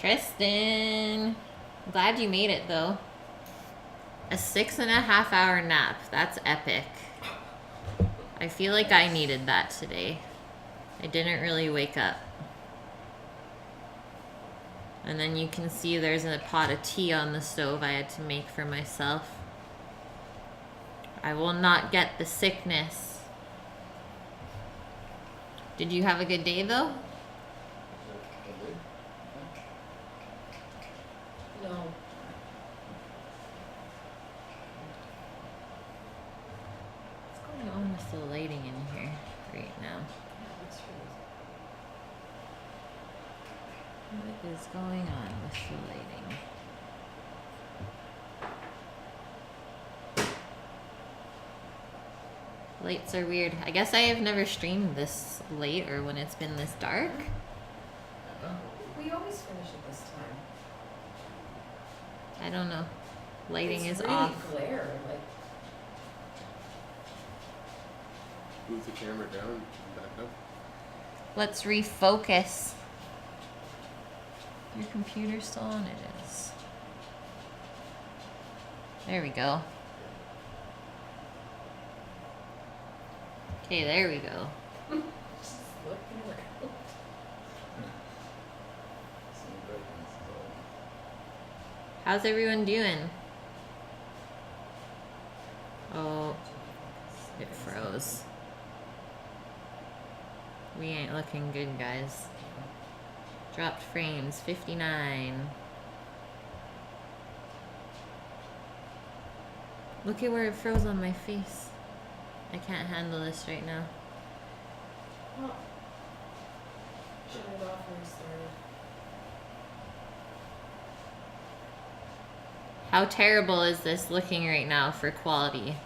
Tristan, glad you made it though. A 6.5 hour nap. That's epic. I feel like I needed that today. I didn't really wake up. And then you can see there's a pot of tea on the stove I had to make for myself. I will not get the sickness. Did you have a good day though? No. What's going on with the lighting in here right now? What is going on with the lighting? Lights are weird. I guess I have never streamed this late or when it's been this dark. We always finish at this time. I don't know. Lighting It's is really off. glare, like. Move the camera down and back up. Let's refocus. Your computer's still on? It is. There we go. Okay, there we go. Just looking around. How's everyone doing? Oh, it froze. We ain't looking good, guys. Dropped frames, 59. Look at where it froze on my face. I can't handle this right now. Well, shut it off when we started. How terrible is this looking right now for quality?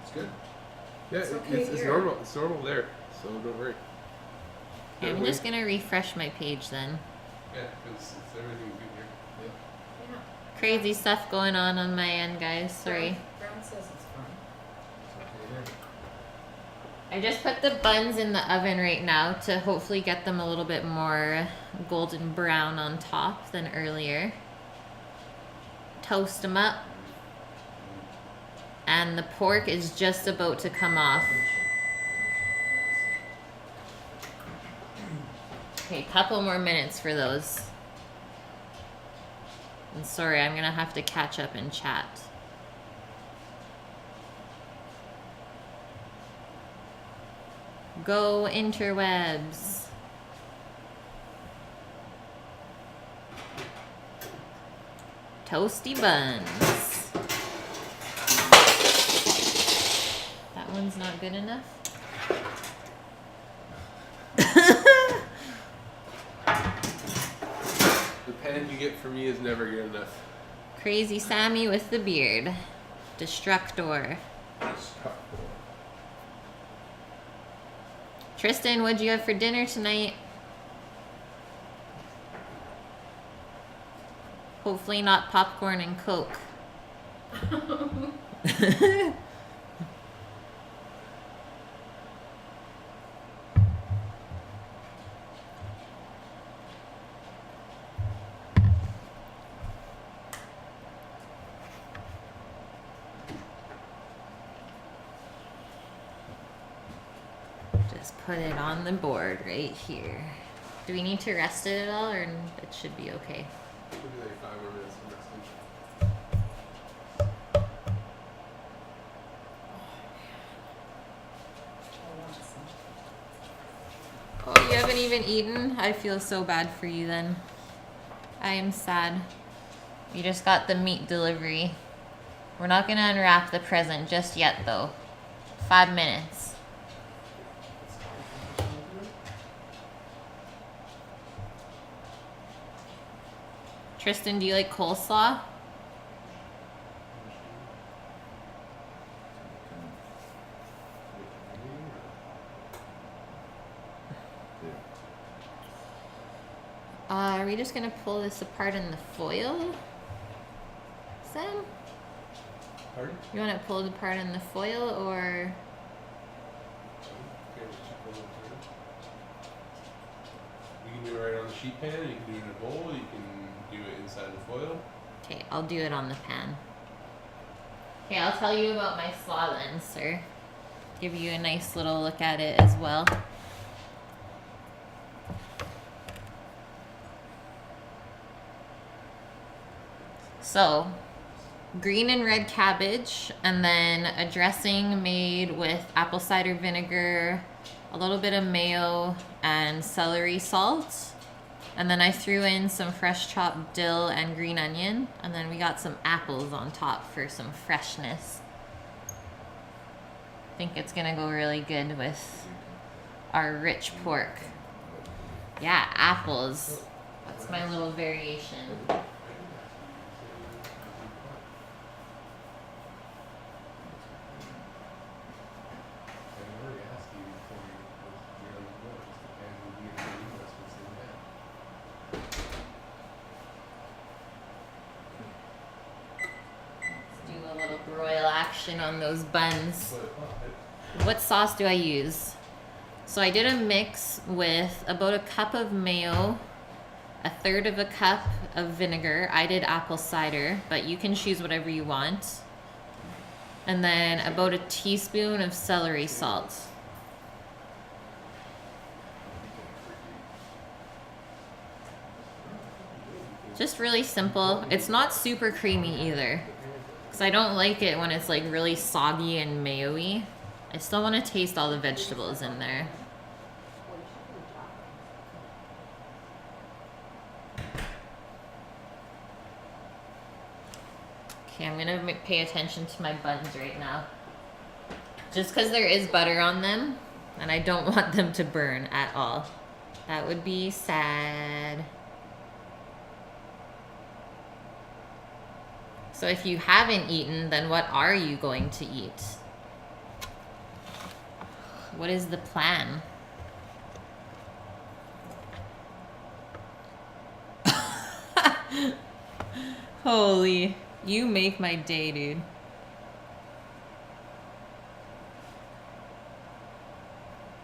It's good. Yeah, It's it's, okay it's here. normal. It's normal there, so don't worry. Okay, I'm just gonna refresh my page then. Yeah, because everything's good here. Yeah. Crazy stuff going on my end, guys. Sorry. Brown says it's fine. I just put the buns in the oven right now to hopefully get them a little bit more golden brown on top than earlier. Toast them up. And the pork is just about to come off. Okay, couple more minutes for those. And sorry, I'm gonna have to catch up in chat. Go interwebs. Toasty buns. That one's not good enough. The pan you get from me is never good enough. Crazy Sammy with the beard. Destructor. Tristan, what'd you have for dinner tonight? Hopefully not popcorn and Coke. Just put it on the board right here. Do we need to rest it at all, or it should be okay? Should be like 5 more minutes for next I want some. Oh, you haven't even eaten? I feel so bad for you then. I am sad. You just got the meat delivery. We're not gonna unwrap the present just yet though. 5 minutes. Tristan, do you like coleslaw? Are we just gonna pull this apart in the foil, Sam? Pardon? You want it pulled apart in the foil or? Okay, let's check one more time. You can do it right on the sheet pan, you can do it in a bowl, you can do it inside the foil. Okay, I'll do it on the pan. Okay, I'll tell you about my slaw then, sir. Give you a nice little look at it as well. So, green and red cabbage, and then a dressing made with apple cider vinegar, a little bit of mayo, and celery salt. And then I threw in some fresh chopped dill and green onion, and then we got some apples on top for some freshness. I think it's gonna go really good with our rich pork. Yeah, apples. That's my little variation. Broil action on those buns. What sauce do I use? So I did a mix with about a cup of mayo, a third of a cup of vinegar. I did apple cider, but you can choose whatever you want. And then about a teaspoon of celery salt. Just really simple. It's not super creamy either. Because I don't like it when it's like really soggy and mayo-y. I still want to taste all the vegetables in there. Okay, I'm going to pay attention to my buns right now. Just because there is butter on them, and I don't want them to burn at all. That would be sad. So if you haven't eaten, then what are you going to eat? What is the plan? Holy, you make my day, dude.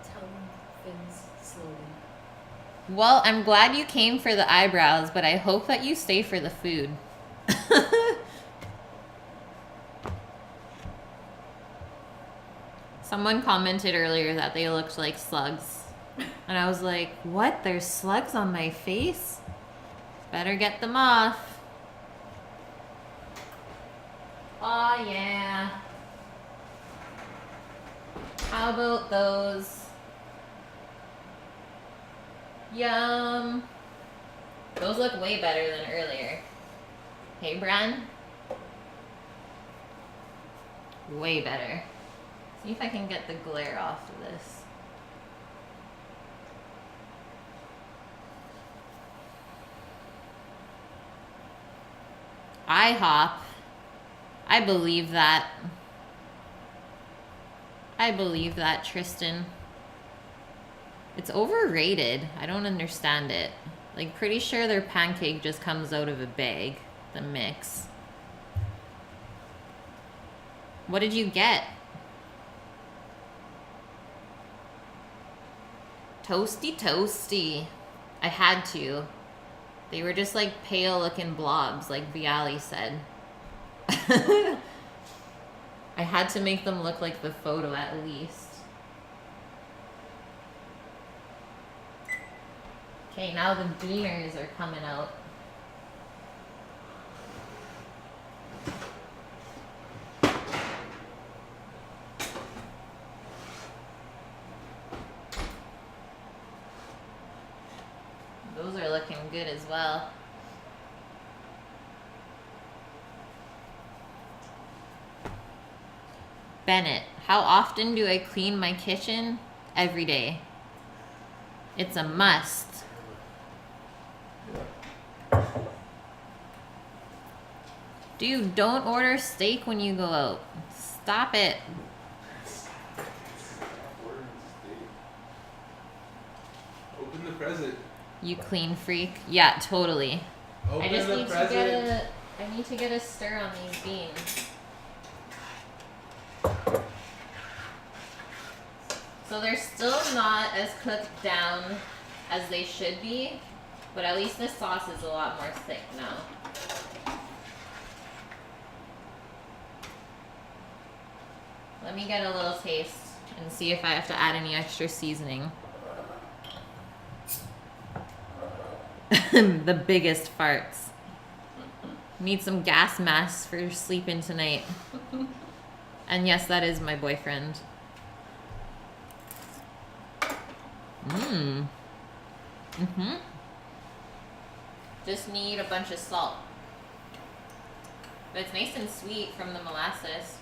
Tongue fins slowly. Well, I'm glad you came for the eyebrows, but I hope that you stay for the food. Someone commented earlier that they looked like slugs. And I was like, what? There's slugs on my face? Better get them off. Oh, yeah. How about those? Yum. Those look way better than earlier. Hey, Bran? Way better. See if I can get the glare off of this. IHOP. I believe that. I believe that, Tristan. It's overrated. I don't understand it. Like, pretty sure their pancake just comes out of a bag, the mix. What did you get? Toasty, toasty. I had to. They were just like pale looking blobs, like Viali said. I had to make them look like the photo at least. Okay, now the beaners are coming out. Those are looking good as well. Bennett, how often do I clean my kitchen? Every day. It's a must. Dude, don't order steak when you go out. Stop it. Open the present. You clean freak. Yeah, totally. Open I just the need present. I need to get a stir on these beans. So they're still not as cooked down as they should be, but at least the sauce is a lot more thick now. Let me get a little taste and see if I have to add any extra seasoning. The biggest farts. Need some gas masks for sleeping tonight. And yes, that is my boyfriend. Just need a bunch of salt. But it's nice and sweet from the molasses.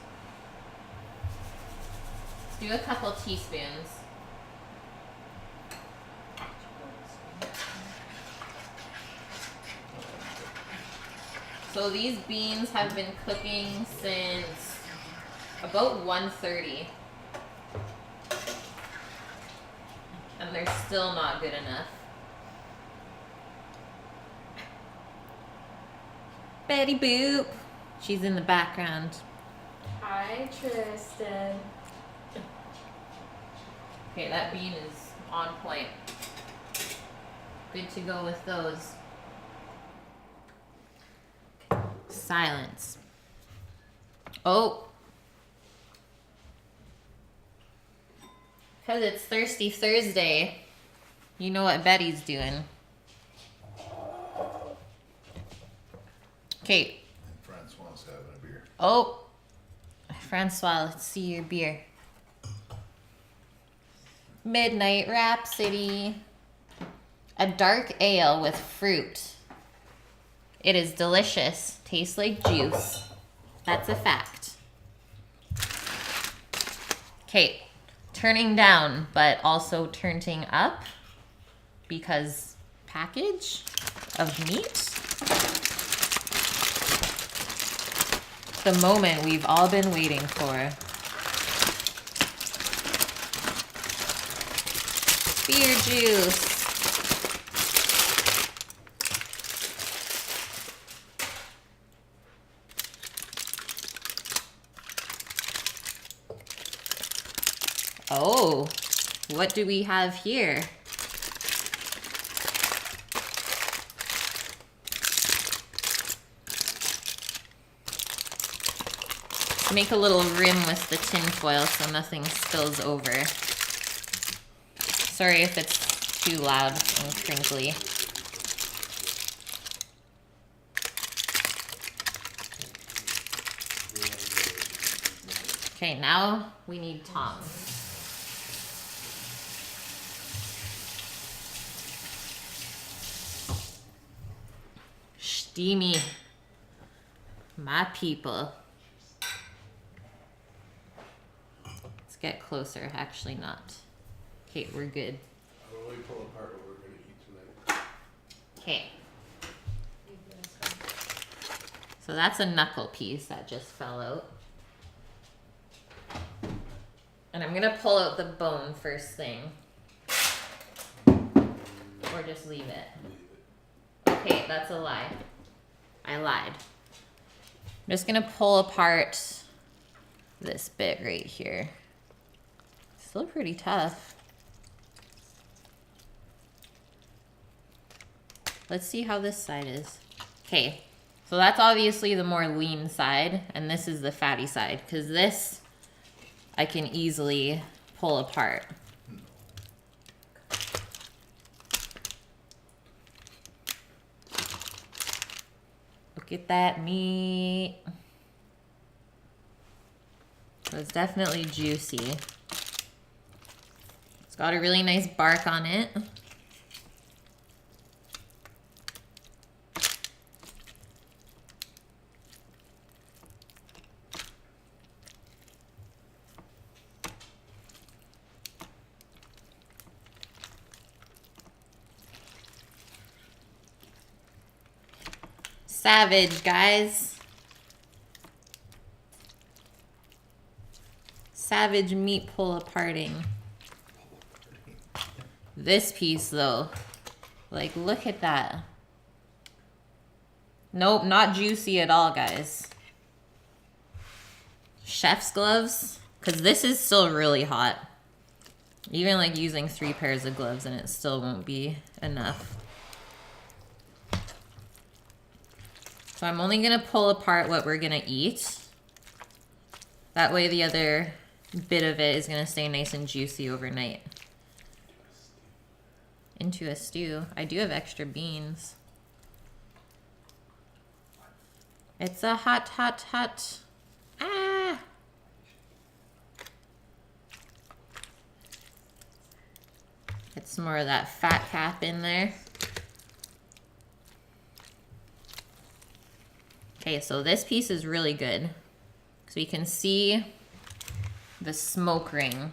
Let's do a couple teaspoons. So these beans have been cooking since about 1:30. And they're still not good enough. Betty Boop. She's in the background. Hi, Tristan. Okay, that bean is on point. Good to go with those. Silence. Oh. Because it's Thirsty Thursday. You know what Betty's doing. Okay. And Francois having a beer. Oh. Francois, let's see your beer. Midnight Rhapsody. A dark ale with fruit. It is delicious. Tastes like juice. That's a fact. Okay. Turning down, but also turning up. Because package of meat. The moment we've all been waiting for. Beer juice. Oh, what do we have here? Make a little rim with the tin foil so nothing spills over. Sorry if it's too loud and crinkly. Okay, now we need tongs. Steamy. My people. Let's get closer. Actually not. Okay, we're good. I'll really pull apart what we're going to eat tonight. Okay. So that's a knuckle piece that just fell out. And I'm gonna pull out the bone first thing. Or just leave it. Okay, that's a lie. I lied. I'm just gonna pull apart this bit right here. Still pretty tough. Let's see how this side is. Okay, so that's obviously the more lean side, and this is the fatty side, because this I can easily pull apart. Look at that meat. So it's definitely juicy. It's got a really nice bark on it. Savage, guys. Savage meat pull aparting. This piece, though. Like, look at that. Nope, not juicy at all, guys. Chef's gloves, because this is still really hot. Even like using 3 pairs of gloves and it still won't be enough. So I'm only gonna pull apart what we're gonna eat. That way the other bit of it is gonna stay nice and juicy overnight. Into a stew. I do have extra beans. It's a hot, hot, hot. Ah! Get some more of that fat cap in there. Okay, so this piece is really good. So you can see the smoke ring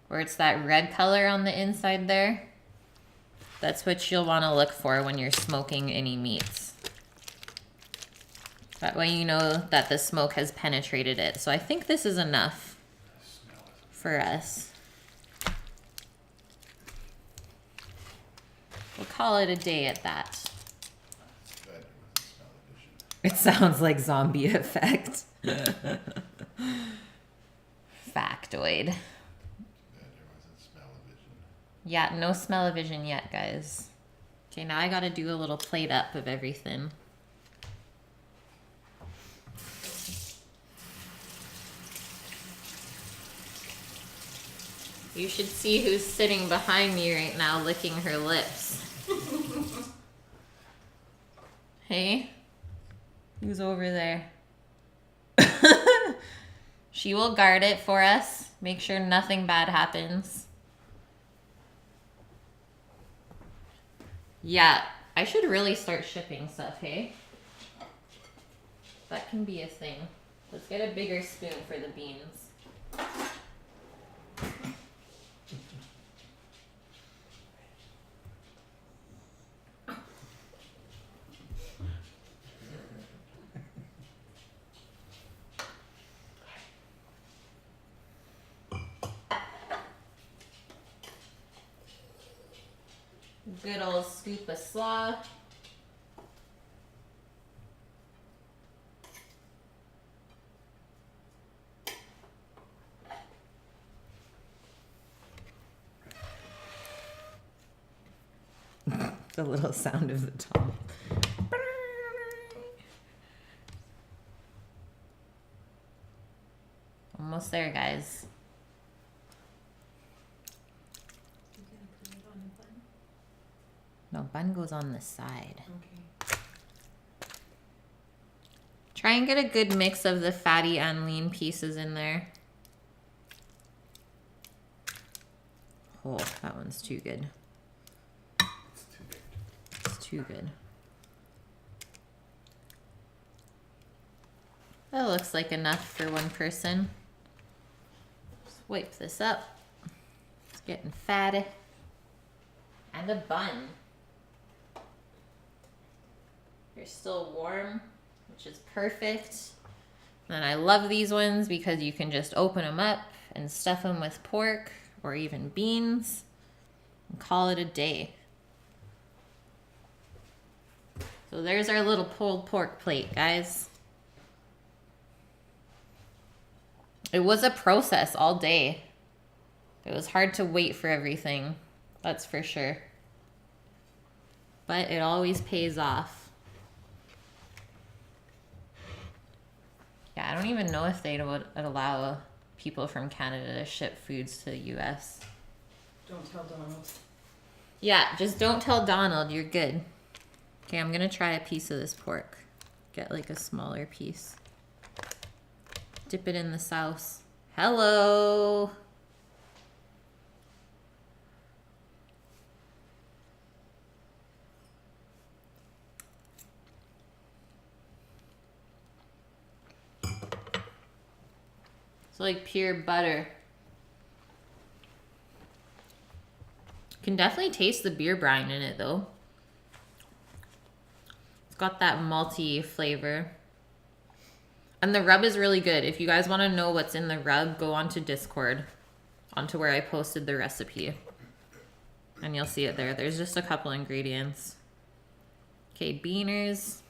where it's that red color on the inside there. That's what you'll want to look for when you're smoking any meats. That way you know that the smoke has penetrated it. So I think this is enough for us. We'll call it a day at that. It sounds like zombie effect. Factoid. Yeah, no smell-o-vision yet, guys. Okay, now I gotta do a little plate up of everything. You should see who's sitting behind me right now licking her lips. Hey? Who's over there? She will guard it for us. Make sure nothing bad happens. Yeah, I should really start shipping stuff, hey? That can be a thing. Let's get a bigger spoon for the beans. Good old scoop of slaw. The little sound of the top. Almost there, guys. No, bun goes on the side. Okay. Try and get a good mix of the fatty and lean pieces in there. Oh, that one's too good. It's too big. It's too good. That looks like enough for one person. Just wipe this up. It's getting fatty. And a bun. They're still warm, which is perfect. And I love these ones because you can just open them up and stuff them with pork or even beans and call it a day. So there's our little pulled pork plate, guys. It was a process all day. It was hard to wait for everything, that's for sure. But it always pays off. Yeah, I don't even know if they would allow people from Canada to ship foods to the US. Don't tell Donald. Yeah, just don't tell Donald, you're good. Okay, I'm gonna try a piece of this pork. Get like a smaller piece. Dip it in the sauce. Hello! It's like pure butter. Can definitely taste the beer brine in it though. It's got that malty flavor. And the rub is really good. If you guys want to know what's in the rub, go onto Discord, onto where I posted the recipe. And you'll see it there. There's just a couple ingredients. Okay, beaners.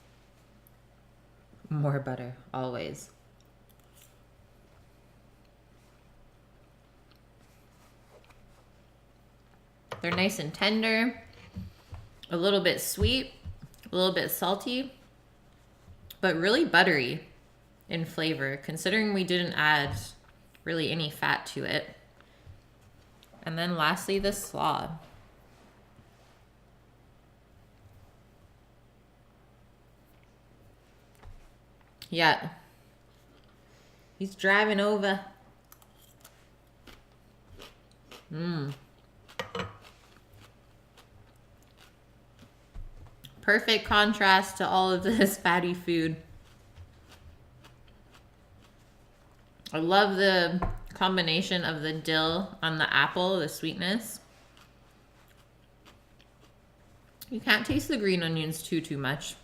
More butter, always. They're nice and tender, a little bit sweet, a little bit salty, but really buttery in flavor, considering we didn't add really any fat to it. And then lastly, the slaw. Yeah. He's driving over. Perfect contrast to all of this fatty food. I love the combination of the dill on the apple, the sweetness. You can't taste the green onions too much.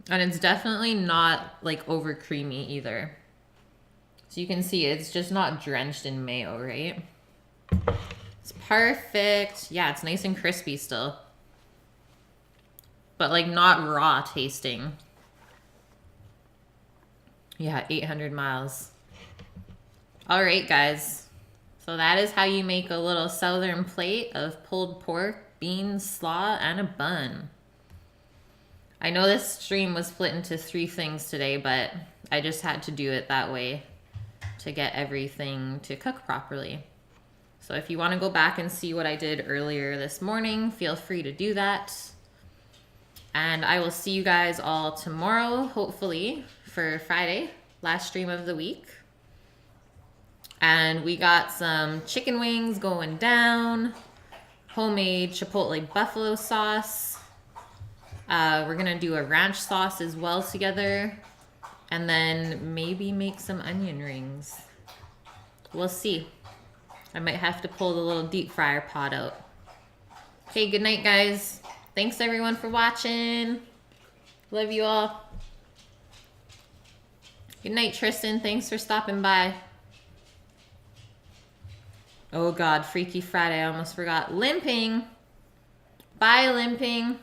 And it's definitely not like over creamy either. So you can see it's just not drenched in mayo, right? It's perfect. Yeah, it's nice and crispy still. But like not raw tasting. Yeah, 800 miles. All right, guys. So that is how you make a little southern plate of pulled pork, beans, slaw, and a bun. I know this stream was split into 3 things today, but I just had to do it that way to get everything to cook properly. So if you want to go back and see what I did earlier this morning, feel free to do that. And I will see you guys all tomorrow, hopefully, for Friday, last stream of the week. And we got some chicken wings going down, homemade chipotle buffalo sauce. We're gonna do a ranch sauce as well together, and then maybe make some onion rings. We'll see. I might have to pull the little deep fryer pot out. Okay, good night, guys. Thanks everyone for watching. Love you all. Good night, Tristan. Thanks for stopping by. Oh God, Freaky Friday. I almost forgot. Limping. Bye, Limping.